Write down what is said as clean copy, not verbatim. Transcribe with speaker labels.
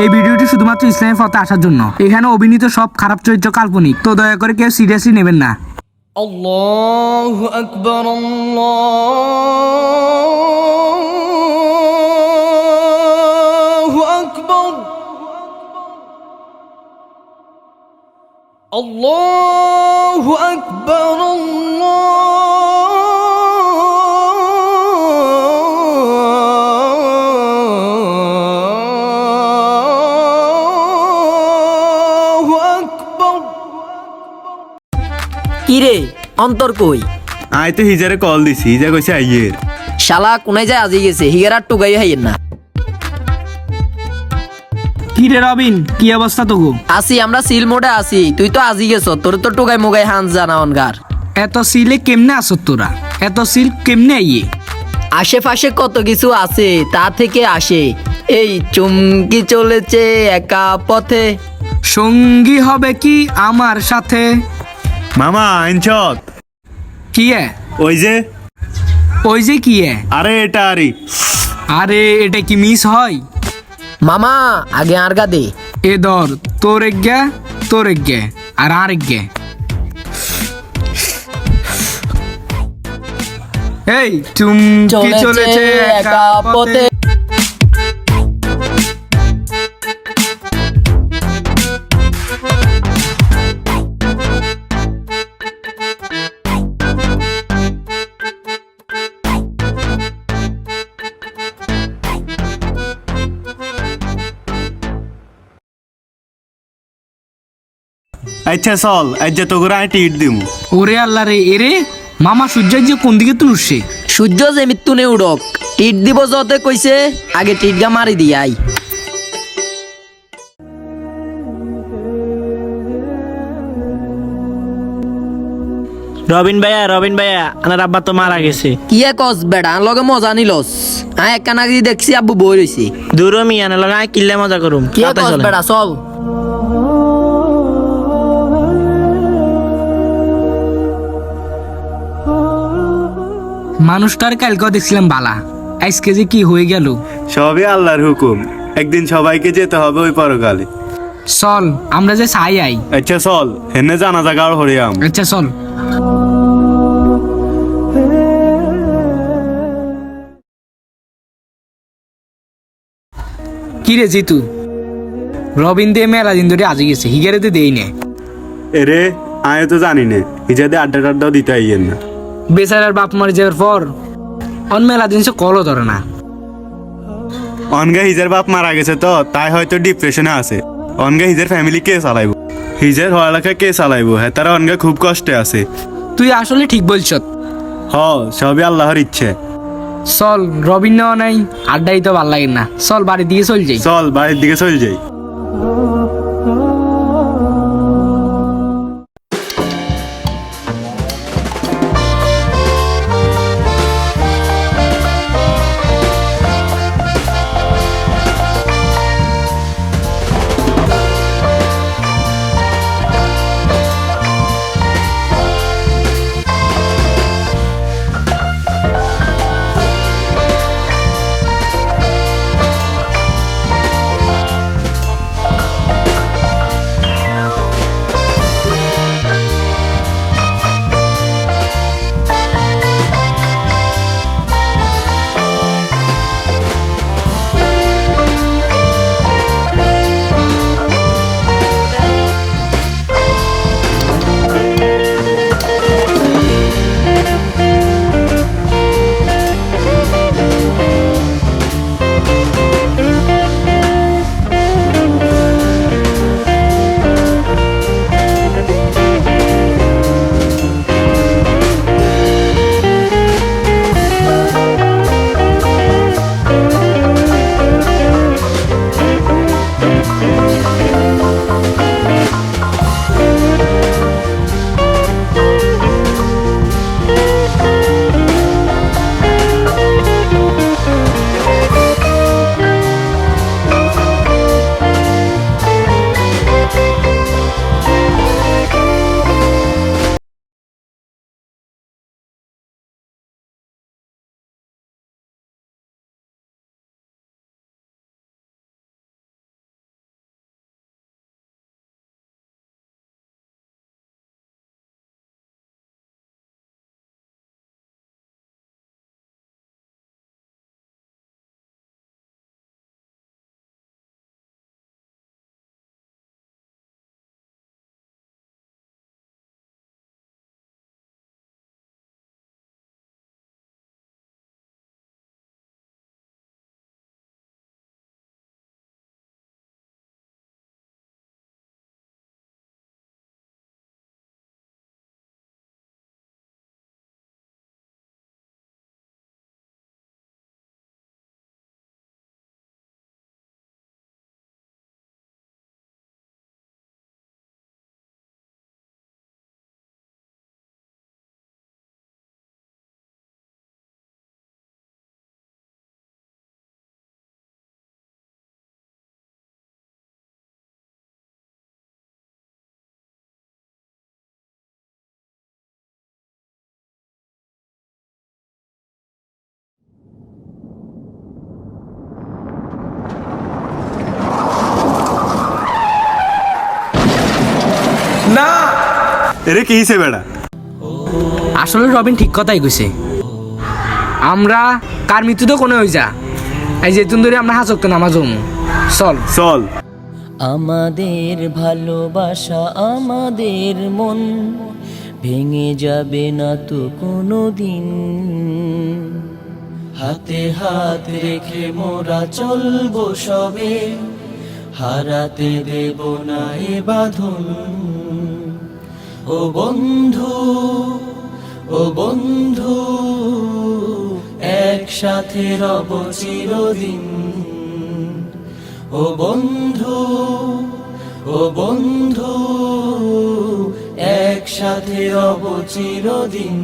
Speaker 1: এই ভিডিওটি শুধুমাত্র ইসলামের পথে আসার জন্য। এখানে অভিনীত সব খারাপ চরিত্র কাল্পনিক, তো দয়া করে কেউ সিরিয়াসলি নেবেন না।
Speaker 2: আল্লাহু আকবার, আল্লাহু আকবার, আল্লাহু আকবার।
Speaker 3: কিরে অন্তর কই?
Speaker 4: আই তো হিজারে কল দিছি, হিজা কইছে আইয়ের।
Speaker 3: শালা কোনায় যায় আজি গেছে, হিগার আর টুকাই হাইয়ের না।
Speaker 1: কি রে রবিন, কি অবস্থা তোগো?
Speaker 3: আসি আমরা সিল মোডে আসি, তুই তো আজি গেছ, তোর তো টুকাই মুগাই হাঁস জানা অনগার।
Speaker 1: এত সিলে কেমনে আসো তোরা? এত সিল কেমনে আইয়ে?
Speaker 3: আশেপাশে কত কিছু আছে, তা থেকে আসে। এই চুমকি চলেছে একা পথে।
Speaker 1: সঙ্গী হবে কি আমার সাথে?
Speaker 4: মামা আইনছত
Speaker 1: কি
Speaker 4: ওই যে
Speaker 1: ওই যে কি
Speaker 4: আরে এটা আরে
Speaker 1: আরে এটা কি মিস হয়?
Speaker 3: মামা আগে আর গা দে।
Speaker 1: এ ধর, তোর এগ্যা, তোর এগ্যা, আর এগ্যা। এই চুমকি চলেছে একা পথে।
Speaker 4: আচ্ছা চল, আজ যে তোকে আমি টিট দিমু।
Speaker 1: ওরে আল্লাহ রে, এরে মামা সূর্যের যে কোন দিকে তুল উঠছে?
Speaker 3: সূর্য যে মৃত্যু নে উড়ক, টিট দিব যতে কইছে, আগে টিট গা মারি দি আই।
Speaker 5: রবিন ভাইয়া আমার আব্বা তো মারা গেছে।
Speaker 3: কি কস বেড়া লগে মজা নিলস? হ্যাঁ একখানা দেখছি আব্বু বই রইছে।
Speaker 5: দূর মিয়া লগে আমি কিল্লে মজা করুম।
Speaker 3: কি কস বেড়া চল।
Speaker 1: মানুষটার কালকে দেখছিলাম বালা, আজকে যে কি হয়ে গেল।
Speaker 4: সবই আল্লাহর হুকুম, একদিন সবাইকে যেতে হবে ওই পরকালে।
Speaker 1: চল আমরা যে চাই আই।
Speaker 4: আচ্ছা চল, হেনে জানা জায়গা হরিয়াম।
Speaker 1: আচ্ছা চল। কি রে জিতু, রবিন দিয়ে মেলা দিন ধরে আজি গেছে, হিগারে তো দেই নে।
Speaker 4: এরে আমি তো জানি না, হিজাতে আড্ডা টাড্ডাও দিতে আইয়েন না।
Speaker 1: বেচারার বাপ মারি যাওয়ার পর অন মেলা দিন সে কলও ধরে না।
Speaker 4: অনগা হিজার বাপ মারা গেছে তো তাই হয়তো ডিপ্রেশনে আছে। অনগা হিজার ফ্যামিলি কে চালাইব? হিজার হওয়ালেখা কে চালাইব? হ্যাঁ তারা অনগা খুব কষ্টে আছে।
Speaker 1: তুই আসলে ঠিক বলছ।
Speaker 4: হ, সবই আল্লাহর ইচ্ছে।
Speaker 1: চল, রবিন নেওয়া নাই, আড্ডাই তো ভাল লাগে না। চল বাড়ির দিকে চল যাই।
Speaker 4: চল বাড়ির দিকে চল যাই। এরে কি হিসেবে বেড়া?
Speaker 1: আসলে রবিন ঠিক কথাই কইছে। আমরা কার মৃত্যুতে কোনো হই যা এই যেতুন ধরে আমরা হাজক তো নামাজ চল
Speaker 4: চল।
Speaker 6: আমাদের ভালোবাসা আমাদের মন ভেঙে যাবে না তো কোনো দিন। হাতে হাত রেখে মোরা চলবো সবে, হারাতে দেব না এ বাঁধন। ও বন্ধু, ও বন্ধু, একসাথে রব চিরদিন। ও বন্ধু, ও বন্ধু, একসাথে রব চিরদিন।